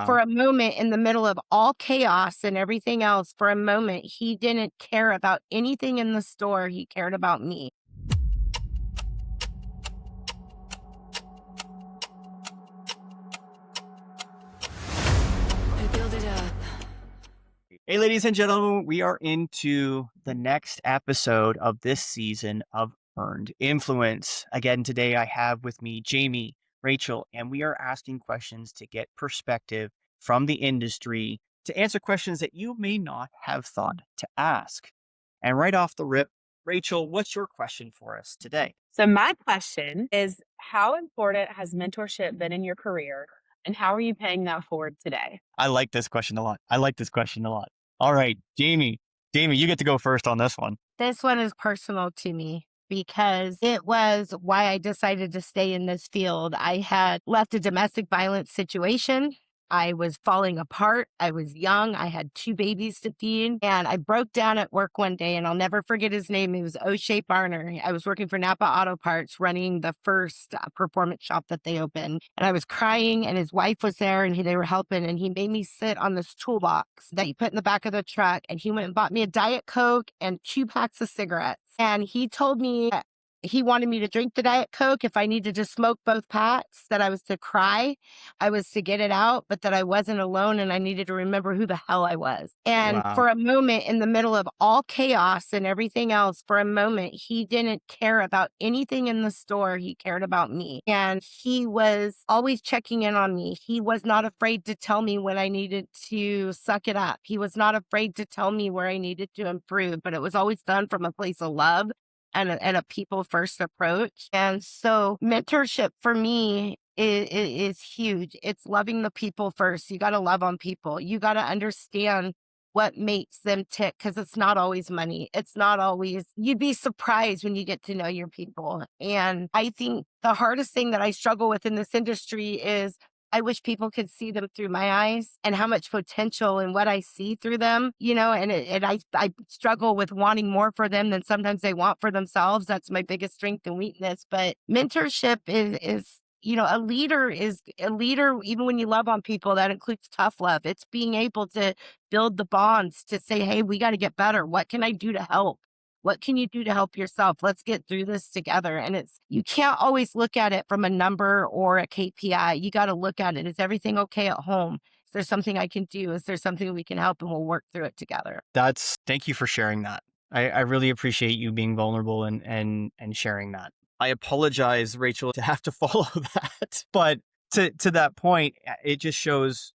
For a moment in the middle of all chaos and everything else, for a moment, he didn't care about anything in the store. He cared about me. I build it up. Hey, ladies and gentlemen, we are into the next episode of this season of Earned Influence. Again, today I have with me Jami, Racheal, and we are asking questions to get perspective from the industry to answer questions that you may not have thought to ask. And right off the rip, Racheal, what's your question for us today? So my question is, how important has mentorship been in your career, and how are you paying that forward today? I like this question a lot. I like this question a lot. All right, Jami. Jami, you get to go first on this one. This one is personal to me because it was why I decided to stay in this field. I had left a domestic violence situation. I was falling apart. I was young. I had two babies to feed. And I broke down at work one day, and I'll never forget his name. He was O'Shea Barner. I was working for Napa Auto Parts, running the first performance shop that they opened. And I was crying, and his wife was there, and they were helping. And he made me sit on this toolbox that he put in the back of the truck. And he went and bought me a Diet Coke and 2 packs of cigarettes. And he told me he wanted me to drink the Diet Coke if I needed to smoke both packs, that I was to cry, I was to get it out, but that I wasn't alone and I needed to remember who the hell I was. And Wow. for a moment in the middle of all chaos and everything else, for a moment, he didn't care about anything in the store. He cared about me. And he was always checking in on me. He was not afraid to tell me when I needed to suck it up. He was not afraid to tell me where I needed to improve, but it was always done from a place of love and a people first approach. And so mentorship for me is huge. It's loving the people first. You got to love on people. You got to understand what makes them tick, because it's not always money. It's not always, you'd be surprised when you get to know your people. And I think the hardest thing that I struggle with in this industry is I wish people could see them through my eyes and how much potential and what I see through them, and I struggle with wanting more for them than sometimes they want for themselves. That's my biggest strength and weakness. But mentorship is a leader is a leader. Even when you love on people, that includes tough love. It's being able to build the bonds to say, hey, we got to get better. What can I do to help? What can you do to help yourself? Let's get through this together. And you can't always look at it from a number or a KPI. You got to look at it. Is everything okay at home? Is there something I can do? Is there something we can help, and we'll work through it together? Thank you for sharing that. I really appreciate you being vulnerable and sharing that. I apologize, Racheal, to have to follow that. But to that point, it just shows,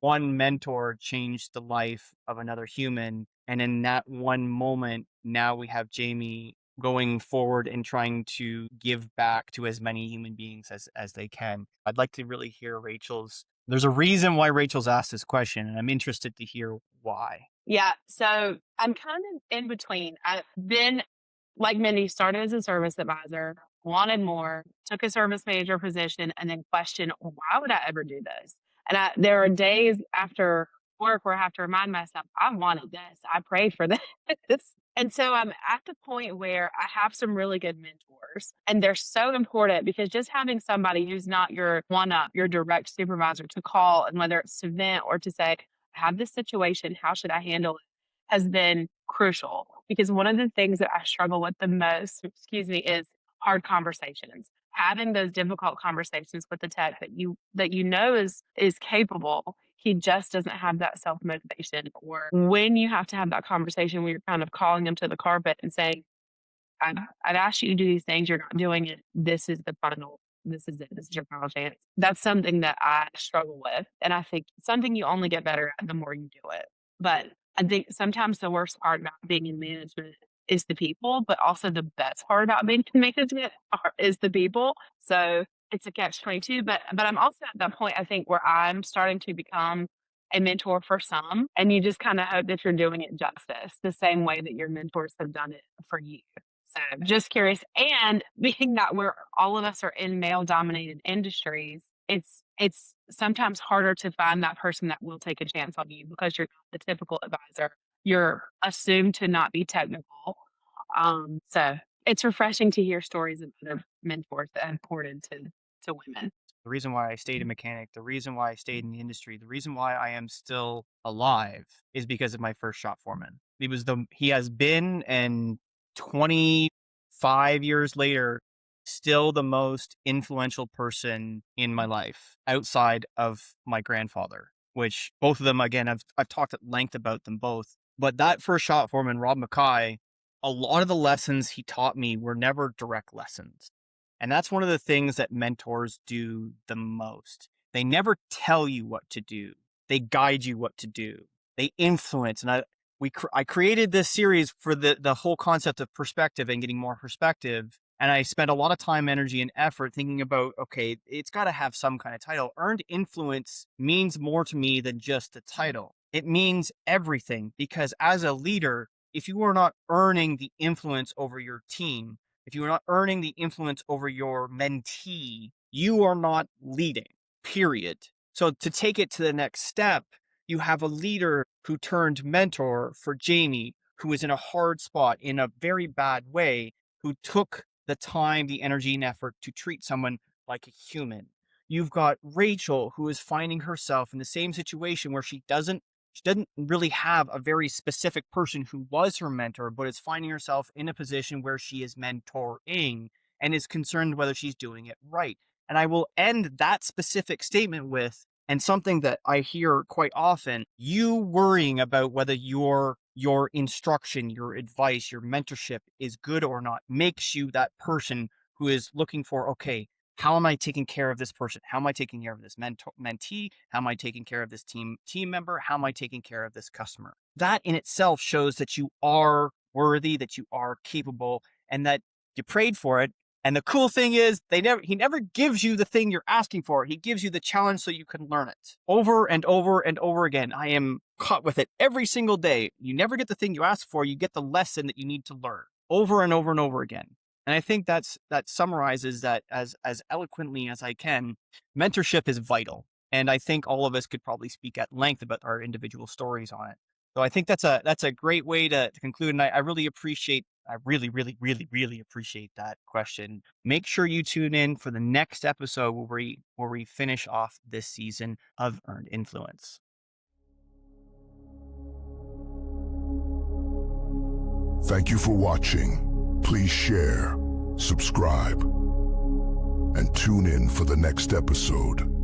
one mentor changed the life of another human. And in that one moment, now we have Jami going forward and trying to give back to as many human beings as they can. I'd like to really hear Rachel's. There's a reason why Rachel's asked this question, and I'm interested to hear why. Yeah, so I'm kind of in between. I've been, like Mindy, started as a service advisor, wanted more, took a service manager position, and then questioned, why would I ever do this? And there are days after work where I have to remind myself, I wanted this. I prayed for this. And so I'm at the point where I have some really good mentors, and they're so important because just having somebody who's not your one up, your direct supervisor to call, and whether it's to vent or to say, I have this situation, how should I handle it, has been crucial. Because one of the things that I struggle with the most, is hard conversations. Having those difficult conversations with the tech that you know is capable. He just doesn't have that self motivation. Or when you have to have that conversation where you're kind of calling him to the carpet and saying, I've asked you to do these things, you're not doing it. This is the final. This is it. This is your final chance. That's something that I struggle with. And I think something you only get better at the more you do it. But I think sometimes the worst part about being in management is the people, but also the best part about being in management is the people. So it's a catch-22. But I'm also at that point, I think, where I'm starting to become a mentor for some. And you just kind of hope that you're doing it justice the same way that your mentors have done it for you. So just curious. And being that we're all of us are in male dominated industries, it's sometimes harder to find that person that will take a chance on you because you're not the typical advisor. You're assumed to not be technical. So it's refreshing to hear stories of other mentors that have poured into women. the reason why I stayed a mechanic, the reason why I stayed in the industry, the reason why I am still alive is because of my first shop foreman. He has been, and 25 years later, still the most influential person in my life outside of my grandfather, which both of them, again, I've talked at length about them both. But that first shop foreman, Rob Mackay, a lot of the lessons he taught me were never direct lessons. And that's one of the things that mentors do the most. They never tell you what to do. They guide you what to do. They influence. And I created this series for the whole concept of perspective and getting more perspective. And I spent a lot of time, energy, and effort thinking about, okay, it's got to have some kind of title. Earned influence means more to me than just the title. It means everything, because as a leader, if you are not earning the influence over your team, if you are not earning the influence over your mentee, you are not leading, period. So to take it to the next step, you have a leader who turned mentor for Jami, who was in a hard spot in a very bad way, who took the time, the energy, and effort to treat someone like a human. You've got Racheal, who is finding herself in the same situation where she doesn't really have a very specific person who was her mentor, but is finding herself in a position where she is mentoring and is concerned whether she's doing it right. And I will end that specific statement with, and something that I hear quite often, you worrying about whether your instruction, your advice, your mentorship is good or not makes you that person who is looking for, okay, how am I taking care of this person? How am I taking care of this mentee? How am I taking care of this team member? How am I taking care of this customer? That in itself shows that you are worthy, that you are capable, and that you prayed for it. And the cool thing is, he never gives you the thing you're asking for. He gives you the challenge so you can learn it over and over and over again. I am caught with it every single day. You never get the thing you ask for. You get the lesson that you need to learn over and over and over again. And I think that summarizes that as eloquently as I can. Mentorship is vital. And I think all of us could probably speak at length about our individual stories on it. So I think that's a great way to conclude. And I really appreciate, I really, really, really, really appreciate that question. Make sure you tune in for the next episode where we finish off this season of Earned Influence. Thank you for watching. Please share, subscribe, and tune in for the next episode.